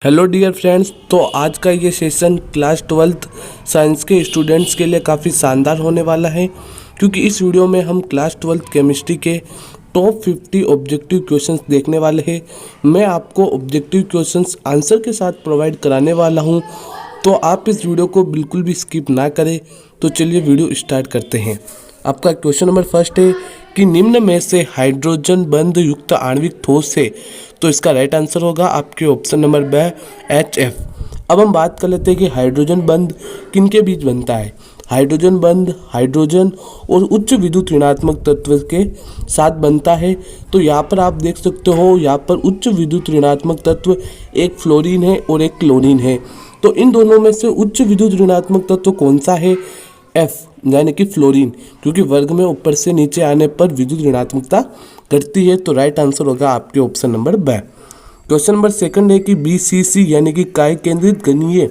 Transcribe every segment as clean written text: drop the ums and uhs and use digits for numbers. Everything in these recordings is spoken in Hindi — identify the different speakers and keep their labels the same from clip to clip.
Speaker 1: Hello dear friends. तो आज का ये सेशन क्लास 12th साइंस के स्टूडेंट्स के लिए काफ़ी शानदार होने वाला है, क्योंकि इस वीडियो में हम क्लास 12th केमिस्ट्री के टॉप 50 ऑब्जेक्टिव क्वेश्चंस देखने वाले हैं। मैं आपको ऑब्जेक्टिव क्वेश्चंस आंसर के साथ प्रोवाइड कराने वाला हूं, तो आप इस वीडियो को बिल्कुल भी स्किप ना करें। तो चलिए वीडियो स्टार्ट करते हैं। आपका क्वेश्चन नंबर फर्स्ट है कि निम्न में से हाइड्रोजन बंध युक्त आणविक ठोस है। तो इसका राइट आंसर होगा आपके ऑप्शन नंबर ब HF। अब हम बात कर लेते हैं कि हाइड्रोजन बंध किन के बीच बनता है। हाइड्रोजन बंध हाइड्रोजन और उच्च विद्युत ऋणात्मक तत्व के साथ बनता है। तो यहाँ पर आप देख सकते हो, यहाँ पर उच्च विद्युत ऋणात्मक तत्व एक फ्लोरीन है और एक क्लोरीन है। तो इन दोनों में से उच्च विद्युत ऋणात्मक तत्व कौन सा है? F यानी कि फ्लोरीन, क्योंकि वर्ग में ऊपर से नीचे आने पर विद्युत ऋणात्मकता घटती है। तो राइट आंसर होगा आपके ऑप्शन नंबर ब। क्वेश्चन नंबर सेकंड है कि BCC यानी कि काय केंद्रित गणीय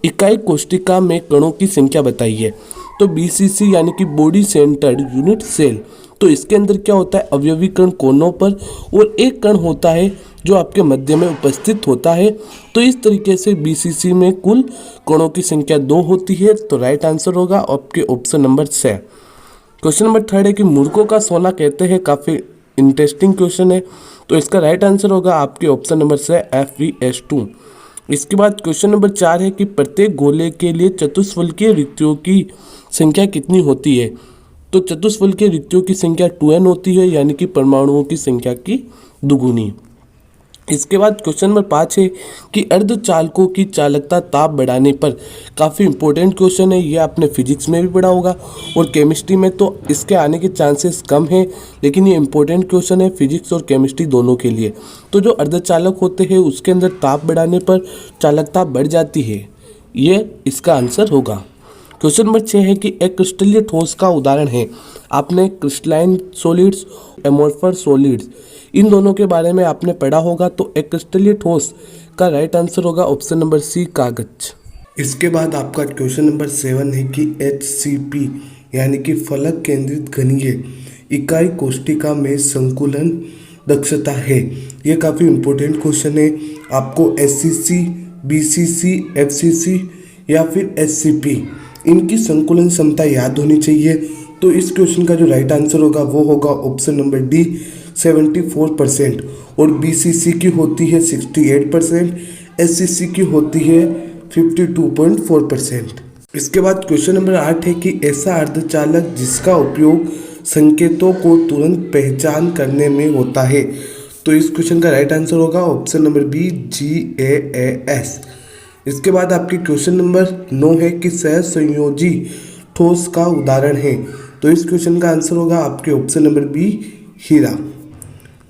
Speaker 1: इकाई कोष्टिका में कणों की संख्या बताइए। तो BCC यानी कि बॉडी सेंटर्ड यूनिट सेल, तो इसके अंदर क्या होता है, अवयवी कण कोनों पर और एक कण होता है जो आपके मध्य में उपस्थित होता है। तो इस तरीके से BCC में कुल कणों की संख्या 2 होती है। तो राइट आंसर होगा आपके option number C। Question number third है कि मूर्खों का सोना कहते हैं। काफ़ी इंटरेस्टिंग क्वेश्चन है। तो इसका राइट आंसर होगा आपके ऑप्शन नंबर C FeS2। इसके बाद क्वेश्चन नंबर 4 है कि प्रत्येक गोले के लिए चतुष्फलकीय रिक्तियों की संख्या कितनी होती है। तो चतुष्फलकीय रिक्तियों की संख्या 2n होती है, यानी कि परमाणुओं की संख्या की दुगुनी। इसके बाद क्वेश्चन नंबर 5 है कि अर्धचालकों की चालकता ताप बढ़ाने पर। काफ़ी इंपॉर्टेंट क्वेश्चन है, ये आपने फिजिक्स में भी पढ़ा होगा और केमिस्ट्री में तो इसके आने के चांसेस कम हैं, लेकिन ये इंपॉर्टेंट क्वेश्चन है फिजिक्स और केमिस्ट्री दोनों के लिए। तो जो अर्धचालक होते हैं उसके अंदर ताप बढ़ाने पर चालकता बढ़ जाती है, ये इसका आंसर होगा। क्वेश्चन नंबर 6 है कि एक क्रिस्टलीय ठोस का उदाहरण है। आपने क्रिस्टलाइन सॉलिड्स, एमोर्फस सॉलिड्स, इन दोनों के बारे में आपने पढ़ा होगा। तो एक क्रिस्टलीय ठोस का राइट आंसर होगा ऑप्शन नंबर C कागज। इसके बाद आपका क्वेश्चन नंबर 7 है कि HCP यानी कि फलक केंद्रित गणीय इकाई कोष्टिका में संकुलन दक्षता है। ये काफ़ी इंपॉर्टेंट क्वेश्चन है। आपको SCC, BCC, FCC या फिर SCP इनकी संकुलन क्षमता याद होनी चाहिए। तो इस क्वेश्चन का जो राइट आंसर होगा वो होगा ऑप्शन नंबर D 74%, और BCC की होती है 68%, SCC की होती है 52.4%। इसके बाद क्वेश्चन नंबर 8 है कि ऐसा अर्धचालक जिसका उपयोग संकेतों को तुरंत पहचान करने में होता है। तो इस क्वेश्चन का राइट आंसर होगा ऑप्शन नंबर B GAAS। इसके बाद आपकी क्वेश्चन नंबर 9 है कि सहसंयोजी ठोस का उदाहरण है। तो इस क्वेश्चन का आंसर होगा आपके ऑप्शन नंबर B हीरा।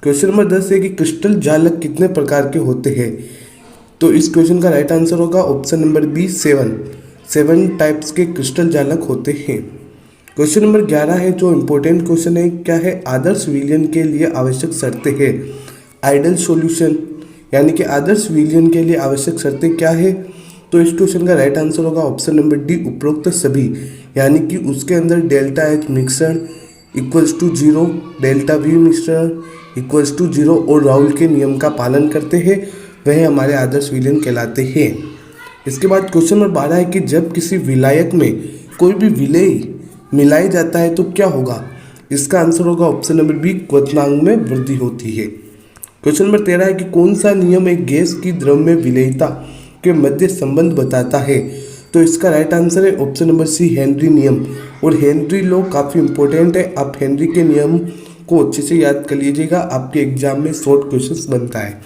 Speaker 1: क्वेश्चन नंबर 10 है कि क्रिस्टल जालक कितने प्रकार के होते हैं। तो इस क्वेश्चन का राइट आंसर होगा ऑप्शन नंबर B 7 टाइप्स के क्रिस्टल जालक होते हैं। क्वेश्चन नंबर 11 है जो इम्पोर्टेंट क्वेश्चन है, क्या है आदर्श विलयन के लिए आवश्यक शर्तें हैं। आइडियल सॉल्यूशन यानी कि आदर्श विलयन के लिए आवश्यक शर्तें क्या है। तो इस क्वेश्चन का राइट आंसर होगा ऑप्शन नंबर D उपरोक्त सभी, यानी कि उसके अंदर ΔH मिश्रण इक्वल्स टू 0, ΔV मिश्रण इक्वल्स टू 0 और राउल के नियम का पालन करते हैं, वह हमारे आदर्श विलयन कहलाते हैं। इसके बाद क्वेश्चन नंबर 12 है कि जब किसी विलायक में कोई भी विलेय मिलाया जाता है तो क्या होगा। इसका आंसर होगा ऑप्शन नंबर B क्वथनांक में वृद्धि होती है। क्वेश्चन नंबर 13 है कि कौन सा नियम एक गैस की द्रव्य विलेयता के मध्य संबंध बताता है। तो इसका राइट आंसर है ऑप्शन नंबर C हेनरी नियम, और हेनरी लॉ काफ़ी इंपॉर्टेंट है। आप हेनरी के नियम को अच्छे से याद कर लीजिएगा, आपके एग्जाम में शॉर्ट क्वेश्चंस बनता है।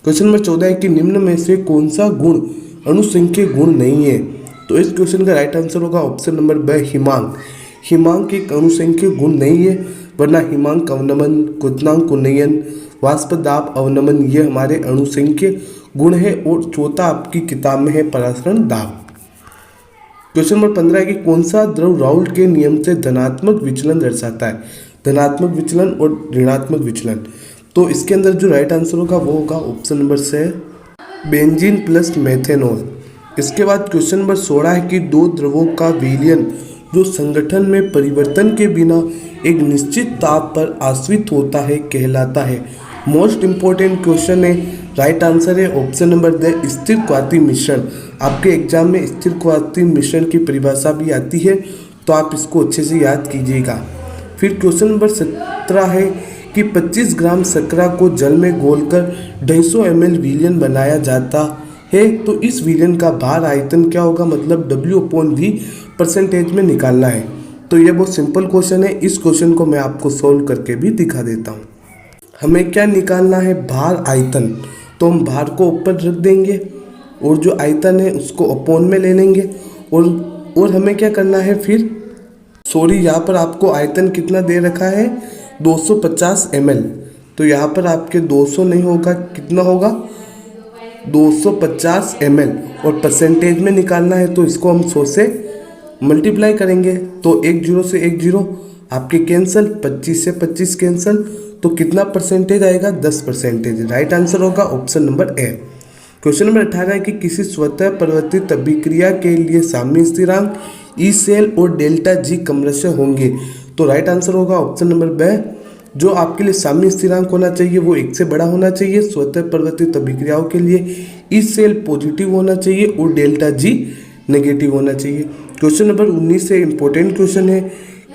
Speaker 1: क्वेश्चन नंबर 14 है कि निम्न में से कौन सा गुण अनुसंख्यक गुण नहीं है। तो इस क्वेश्चन का राइट आंसर होगा ऑप्शन नंबर B हिमांक। हिमांक एक अनुसंख्यक गुण नहीं है, वरना हिमांक अवनमन, क्वथनांक उन्नयन, वाष्प दाब अवनमन ये हमारे अनुसंख्यक गुण है। और चौथा आपकी किताब में है परासरण दाब। क्वेश्चन नंबर 15 है कि कौन सा द्रव राउल के नियम से धनात्मक विचलन दर्शाता है। धनात्मक विचलन और ऋणात्मक विचलन। तो इसके अंदर जो राइट आंसर होगा वो होगा option number C benzene plus methanol. इसके बाद क्वेश्चन नंबर 16 है कि दो द्रवों का विलयन जो संगठन में परिवर्तन के बिना एक निश्चित ताप पर आश्रित होता है कहलाता है। मोस्ट इम्पोर्टेंट क्वेश्चन है, राइट आंसर है ऑप्शन नंबर द स्थिर क्वाती मिश्रण। आपके एग्जाम में स्थिर क्वाती मिश्रण की परिभाषा भी आती है, तो आप इसको अच्छे से याद कीजिएगा। फिर क्वेश्चन नंबर 17 है कि 25 ग्राम शर्करा को जल में घोलकर 250 ml विलयन बनाया जाता है, तो इस विलयन का भार आयतन क्या होगा, मतलब W/V परसेंटेज में निकालना है। तो ये बहुत सिंपल क्वेश्चन है, इस क्वेश्चन को मैं आपको सोल्व करके भी दिखा देता हूँ। हमें क्या निकालना है, भार आयतन। तो हम भार को ऊपर रख देंगे और जो आयतन है उसको अपॉन में ले लेंगे और हमें क्या करना है फिर, यहाँ पर आपको आयतन कितना दे रखा है 250 ml, तो यहाँ पर आपके 200 नहीं होगा, कितना होगा 250 ml, और परसेंटेज में निकालना है तो इसको हम 100 से मल्टीप्लाई करेंगे, तो 1 0 से 1 0 आपके कैंसिल, 25 से 25 कैंसिल, तो कितना परसेंटेज आएगा 10%। राइट आंसर होगा option number A. Question number 18 है कि किसी स्वतः परिवर्तित अभिक्रिया के लिए साम्य स्थिरांक ई सेल और डेल्टा जी क्रमशः होंगे, तो राइट आंसर होगा ऑप्शन नंबर बी। जो आपके लिए साम्य स्थिरांक होना चाहिए वो 1 से बड़ा होना चाहिए। स्वतः परिवर्तित अभिक्रियाओं के लिए ई सेल पॉजिटिव होना चाहिए और डेल्टा जी नेगेटिव होना चाहिए। क्वेश्चन नंबर 19 से इंपॉर्टेंट क्वेश्चन है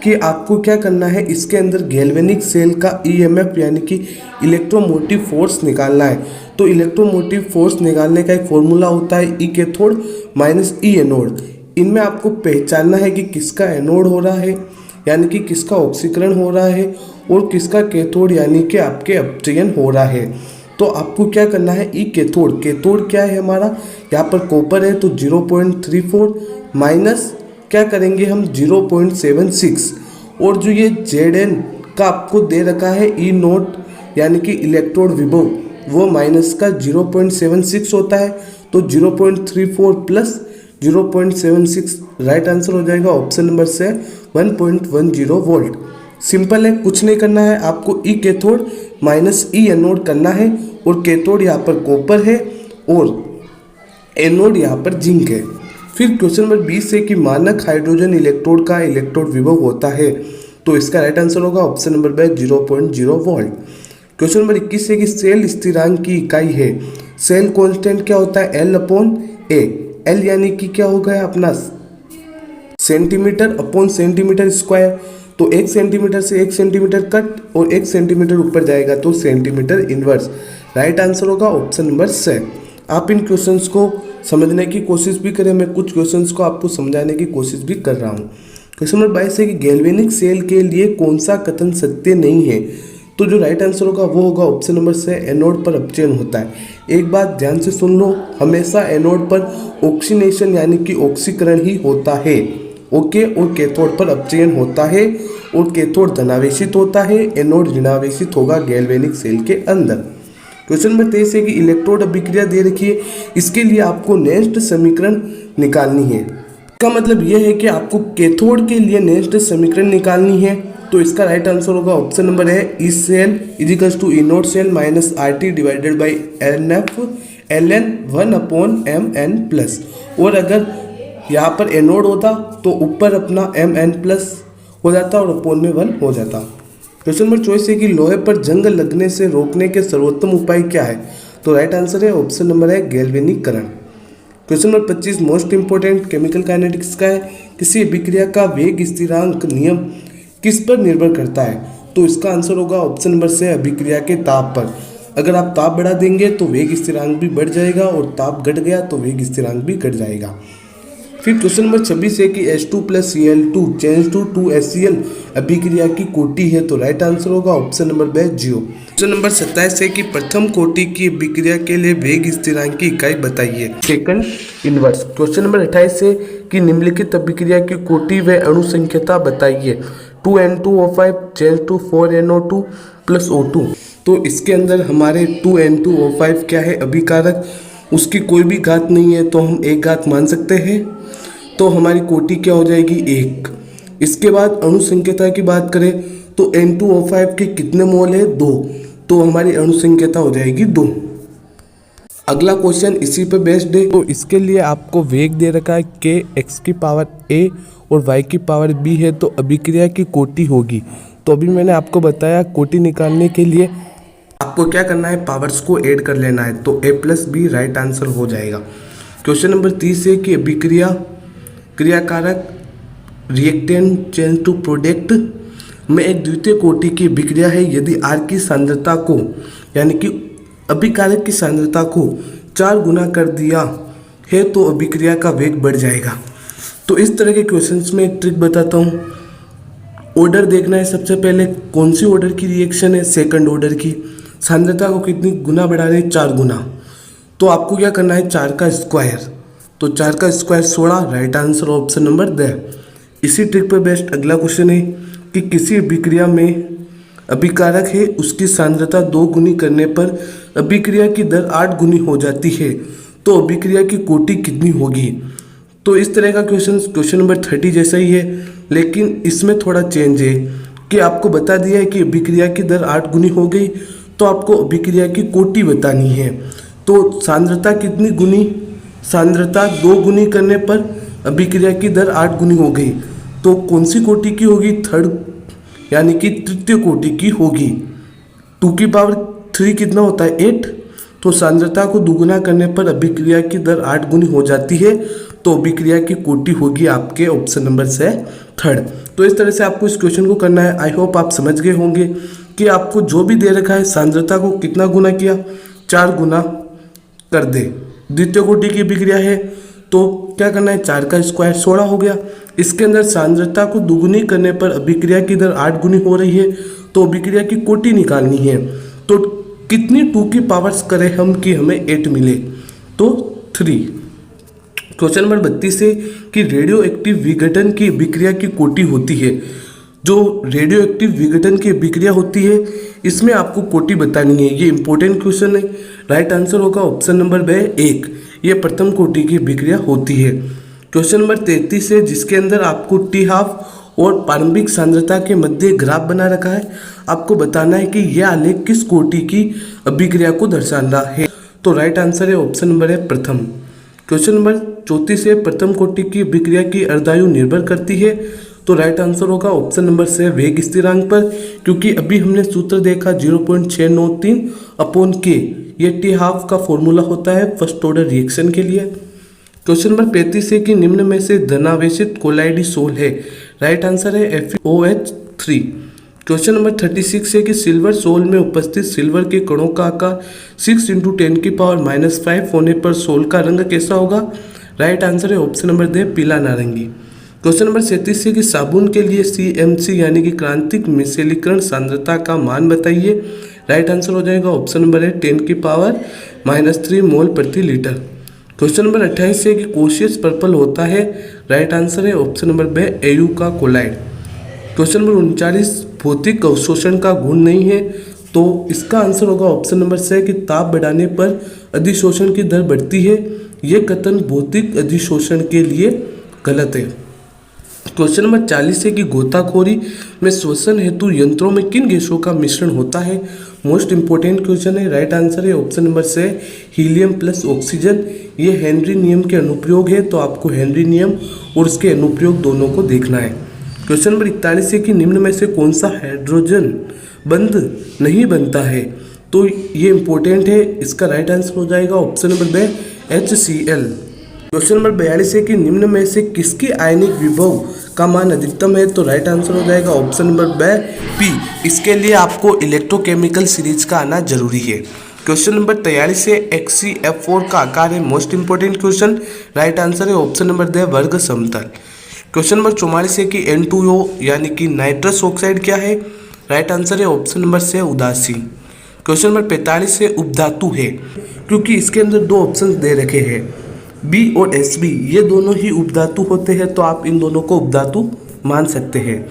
Speaker 1: कि आपको क्या करना है, इसके अंदर गैल्वेनिक सेल का ईएमएफ यानी कि इलेक्ट्रोमोटिव फोर्स निकालना है। तो इलेक्ट्रोमोटिव फोर्स निकालने का एक फॉर्मूला होता है ई कैथोड माइनस ई एनोड। इनमें आपको पहचानना है कि किसका एनोड हो रहा है यानी कि किसका ऑक्सीकरण हो रहा है और किसका कैथोड यानी कि आपके अपचयन हो रहा है। तो आपको क्या करना है, ई कैथोड, कैथोड क्या है हमारा, यहाँ पर कॉपर है तो 0.34 माइनस क्या करेंगे हम 0.76, और जो ये Zn का आपको दे रखा है ई नोट यानी कि इलेक्ट्रोड विभव, वो माइनस का 0.76 होता है, तो 0.34 प्लस 0.76 राइट आंसर हो जाएगा ऑप्शन नंबर से 1.10 वोल्ट। सिंपल है, कुछ नहीं करना है, आपको ई कैथोड माइनस ई एनोड करना है, और कैथोड यहाँ पर कॉपर है और एनोड यहाँ पर जिंक है। फिर क्वेश्चन नंबर 20 है कि मानक हाइड्रोजन इलेक्ट्रोड का इलेक्ट्रोड विभव होता है, तो इसका राइट आंसर होगा option number B 0.0 volt. Question number 21 है कि सेल स्थिरांक की इकाई है, सेल कांस्टेंट क्या होता है L/A, L यानी कि क्या होगा अपना सेंटीमीटर अपॉन सेंटीमीटर स्क्वायर, तो 1 सेंटीमीटर से 1 सेंटीमीटर कट और 1 सेंटीमीटर ऊपर जाएगा तो सेंटीमीटर इनवर्स। राइट आंसर होगा ऑप्शन नंबर से। आप इन क्वेश्चंस को समझने की कोशिश भी करें, मैं कुछ क्वेश्चंस को आपको समझाने की कोशिश भी कर रहा हूँ। क्वेश्चन नंबर 22 है कि गैल्वेनिक सेल के लिए कौन सा कथन सत्य नहीं है, तो जो राइट आंसर होगा वो होगा ऑप्शन नंबर से एनोड पर अपचयन होता है। एक बात ध्यान से सुन लो, हमेशा एनोड पर ऑक्सीनेशन यानी कि ऑक्सीकरण ही होता है, ओके, और कैथोड पर अपचयन होता है, और कैथोड धनावेशित होता है, एनोड ऋणावेशित होगा गैल्वेनिक सेल के अंदर। क्वेश्चन नंबर 23 है कि इलेक्ट्रोड अभिक्रिया दे रखी है, इसके लिए आपको नेस्ट समीकरण निकालनी है। इसका मतलब यह है कि आपको कैथोड के लिए नेस्ट समीकरण निकालनी है, तो इसका राइट आंसर होगा ऑप्शन नंबर है E cell equals to E naught cell minus RT divided by NF ln 1/mn plus, और अगर यहाँ पर एनोड होता तो ऊपर अपना mn प्लस हो जाता और अपोन में 1 हो जाता। क्वेश्चन नंबर 24 है कि लोहे पर जंग लगने से रोकने के सर्वोत्तम उपाय क्या है, तो राइट आंसर है ऑप्शन नंबर है गैल्वेनिकरण। Question number 25 most important chemical kinetics का है, किसी अभिक्रिया का वेग स्थिरांक नियम किस पर निर्भर करता है, तो इसका आंसर होगा ऑप्शन नंबर से अभिक्रिया के ताप पर। अगर आप ताप बढ़ा देंगे तो वेग स्थिरांक भी बढ़ जाएगा, और ताप घट गया तो वेग स्थिरांक भी घट जाएगा। फिर क्वेश्चन नंबर 26 है कि H2 + Cl2 change to 2HCl अभिक्रिया की कोटि है, तो राइट आंसर होगा option number B 0। Question number 27 है कि प्रथम कोटि की अभिक्रिया के लिए वेग स्थिरांक की इकाई बताइए, सेकंड इनवर्स। क्वेश्चन नंबर 28 है कि निम्नलिखित अभिक्रिया की कोटि व अणुसंख्यता बताइए, 2N2O5 change to 4NO2 + O2। तो इसके अंदर हमारे 2N2O5 क्या है अभिकारक, उसकी कोई भी घात नहीं है तो हम एक घात मान सकते हैं, तो हमारी कोटि क्या हो जाएगी 1। इसके बाद अणुसंख्यता की बात करें तो N2O5 के कितने मोल है 2, तो हमारी अणुसंख्यता हो जाएगी 2। अगला क्वेश्चन इसी पे बेस्ड है, तो इसके लिए आपको वेग दे रखा है k x⁴ और y⁴ है, तो अभिक्रिया की कोटि होगी। तो अभी मैंने आपको बताया कोटि निकालने के लिए आपको क्या करना है, पावर्स को ऐड कर लेना है, तो A+B राइट आंसर हो जाएगा। क्वेश्चन नंबर 30 है कि अभिक्रिया, क्रियाकारक, रिएक्टेंट, चेंज टू प्रोडक्ट में एक द्वितीय कोटि की अभिक्रिया है। यदि R की सांद्रता को यानी कि अभिकारक की सांद्रता को 4 गुना कर दिया है तो अभिक्रिया का वेग बढ़ जाएगा। तो इस तरह के क्वेश्चंस में एक ट्रिक बताता हूँ। ऑर्डर देखना है, सबसे पहले कौन सी ऑर्डर की रिएक्शन है, सेकंड ऑर्डर की। सांद्रता को कितनी गुना बढ़ा रहे हैं, 4 गुना। तो आपको क्या करना है, 4 का स्क्वायर, तो 4 का square 16, right answer option number the. इसी ट्रिक पर बेस्ड अगला क्वेश्चन है कि किसी अभिक्रिया में अभिकारक है, उसकी सांद्रता 2 गुनी करने पर अभिक्रिया की दर 8 गुनी हो जाती है, तो अभिक्रिया की कोटि कितनी होगी। तो इस तरह का क्वेश्चन नंबर 30 जैसा ही है, लेकिन इसमें थोड़ा चेंज है कि आपको बता दिया है कि अभिक्रिया की दर 8 गुनी हो गई, तो आपको अभिक्रिया की कोटि बतानी है। तो सांद्रता कितनी गुनी, सांद्रता 2 गुनी करने पर अभिक्रिया की दर 8 गुनी हो गई, तो कौन सी कोटि की होगी, थर्ड यानी कि तृतीय कोटि की होगी। 2 की पावर 3 कितना होता है, 8, तो सांद्रता को दुगुना करने पर अभिक्रिया की दर 8 गुनी हो जाती है, तो अभिक्रिया की कोटि होगी आपके ऑप्शन नंबर से थर्ड। तो इस तरह से आपको इस क्वेश्चन को करना है। आई होप आप समझ गए होंगे कि आपको जो भी दे रखा है सांद्रता को कितना गुना किया, 4 गुना कर दे। द्वितीय कोटि की अभिक्रिया है तो क्या करना है, 4 का स्क्वायर 16 हो गया। इसके अंदर सांद्रता को दुगुनी करने पर अभिक्रिया की दर 8 गुनी हो रही है, तो अभिक्रिया की कोटि निकालनी है। तो कितनी 2 की पावर्स करें हम कि हमें 8 मिले, तो 3। क्वेश्चन नंबर 32 है कि रेडियो एक्टिव विघटन की अभिक्रिया की कोटि होती है। जो रेडियो एक्टिव विघटन की अभिक्रिया होती है, इसमें आपको कोटि बतानी है। ये इंपॉर्टेंट क्वेश्चन है। राइट आंसर होगा ऑप्शन नंबर 1, ये प्रथम कोटि की अभिक्रिया होती है। क्वेश्चन नंबर 33 है जिसके अंदर आपको T12 और प्रारंभिक सांद्रता के मध्य ग्राफ बना रखा है। आपको बताना है कि यह आलेख किस कोटि की अभिक्रिया को दर्शाना है। तो राइट आंसर है ऑप्शन नंबर है प्रथम। क्वेश्चन नंबर 34 है प्रथम कोटि की अभिक्रिया की अर्धायु निर्भर करती है। तो राइट आंसर होगा ऑप्शन नंबर से वेग स्थिरांक पर, क्योंकि अभी हमने सूत्र देखा 0.693/K, ये T12 का फॉर्मूला होता है फर्स्ट ऑर्डर रिएक्शन के लिए। क्वेश्चन नंबर 35 है कि निम्न में से धनावेशित कोलाइडी सोल है। राइट आंसर है FeOH3। क्वेश्चन नंबर 36 है कि सिल्वर सोल में उपस्थित सिल्वर के कणों का आकार 6 × 10⁻⁻5 होने पर सोल का रंग कैसा होगा। राइट आंसर है ऑप्शन नंबर दे, पीला नारंगी। क्वेश्चन नंबर 37 है कि साबुन के लिए CMC यानी कि क्रांतिक मिश्रीकरण सांद्रता का मान बताइए। राइट आंसर हो जाएगा ऑप्शन नंबर है 10⁻³ मोल प्रति लीटर। क्वेश्चन नंबर 28 है कि कोशियस पर्पल होता है। राइट आंसर है ऑप्शन नंबर बी, AU का कोलाइड। क्वेश्चन नंबर 39 भौतिक अवशोषण का गुण नहीं है, तो इसका आंसर होगा ऑप्शन नंबर से कि ताप बढ़ाने पर अधिशोषण की दर बढ़ती है। यह कथन भौतिक अधिशोषण के लिए गलत है। क्वेश्चन नंबर 40 है कि गोताखोरी में श्वसन हेतु यंत्रों में किन गैसों का मिश्रण होता है। मोस्ट इंपोर्टेंट क्वेश्चन है। राइट आंसर है ऑप्शन नंबर से हीलियम प्लस ऑक्सीजन। ये हेनरी नियम के अनुप्रयोग है, तो आपको हेनरी नियम और उसके अनुप्रयोग दोनों को देखना है। क्वेश्चन नंबर 41 है कि निम्न में से कौन सा हाइड्रोजन बंध नहीं बनता है। तो ये इंपॉर्टेंट है, इसका राइट आंसर हो जाएगा option number B, HCl। Question number 42 है कि निम्न में से किसकी आयनिक विभव का मान अधिकतम है। तो राइट आंसर हो जाएगा ऑप्शन नंबर बी, P। इसके लिए आपको इलेक्ट्रोकेमिकल सीरीज का आना जरूरी है। क्वेश्चन नंबर 43 है HCF4 का आकार है। Most important question. Right answer है ऑप्शन नंबर दे, वर्ग समतल। क्वेश्चन नंबर 44 है कि N2O यानी कि नाइट्रस ऑक्साइड क्या है। राइट आंसर है ऑप्शन नंबर से उदासी। क्वेश्चन नंबर 45 है उपधातु है, क्योंकि इसके अंदर 2 ऑप्शन दे रखे हैं, B और Sb, ये दोनों ही उपधातु होते हैं, तो आप इन दोनों को उपधातु मान सकते हैं।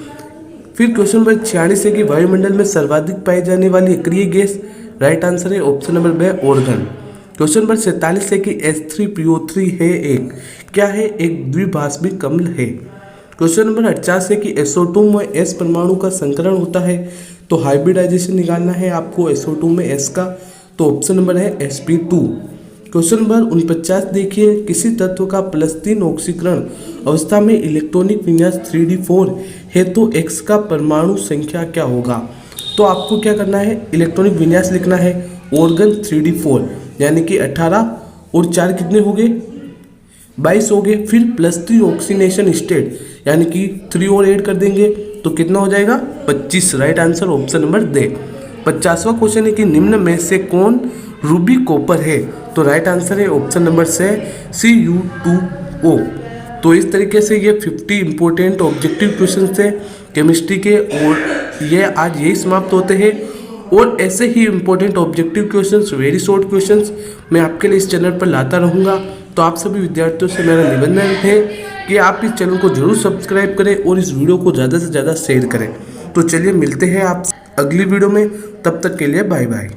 Speaker 1: फिर क्वेश्चन नंबर 46 है कि वायुमंडल में सर्वाधिक पाई जाने वाली अक्रिय गैस। राइट आंसर है option number B, argon. Question number 47 है कि H3PO3 है एक क्या है, एक द्विभाषिक अम्ल है। क्वेश्चन नंबर 50 है कि SO2 में S परमाणु का संकरण होता है, तो हाइब्रिडाइजेशन निकालना है आपको SO2 में S का, तो ऑप्शन नंबर है Sp2। क्वेश्चन नंबर 49 देखिए, किसी तत्व का +3 ऑक्सीकरण अवस्था में इलेक्ट्रॉनिक विन्यास 3d4 है, तो X का परमाणु संख्या क्या होगा। तो आपको क्या करना है, इलेक्ट्रॉनिक विन्यास लिखना है, ऑर्गन 3D4 यानी कि 18 और 4 कितने हो गए, 22 हो गए। फिर +3 ऑक्सीनेशन स्टेट यानी कि 3 और ऐड कर देंगे तो कितना हो जाएगा 25। राइट आंसर ऑप्शन नंबर दे। 50वां क्वेश्चन है कि निम्न में से कौन रूबी कॉपर है, तो राइट आंसर है ऑप्शन नंबर से Cu2O। तो इस तरीके से ये 50 इंपॉर्टेंट ऑब्जेक्टिव क्वेश्चन थे केमिस्ट्री के, और ये आज यही समाप्त होते हैं। और ऐसे ही important objective questions, very short questions मैं आपके लिए इस चैनल पर लाता रहूँगा। तो आप सभी विद्यार्थियों से मेरा निवेदन है कि आप इस चैनल को जरूर सब्सक्राइब करें और इस वीडियो को ज़्यादा से ज़्यादा शेयर करें। तो चलिए मिलते हैं आप अगली वीडियो में, तब तक के लिए बाय बाय।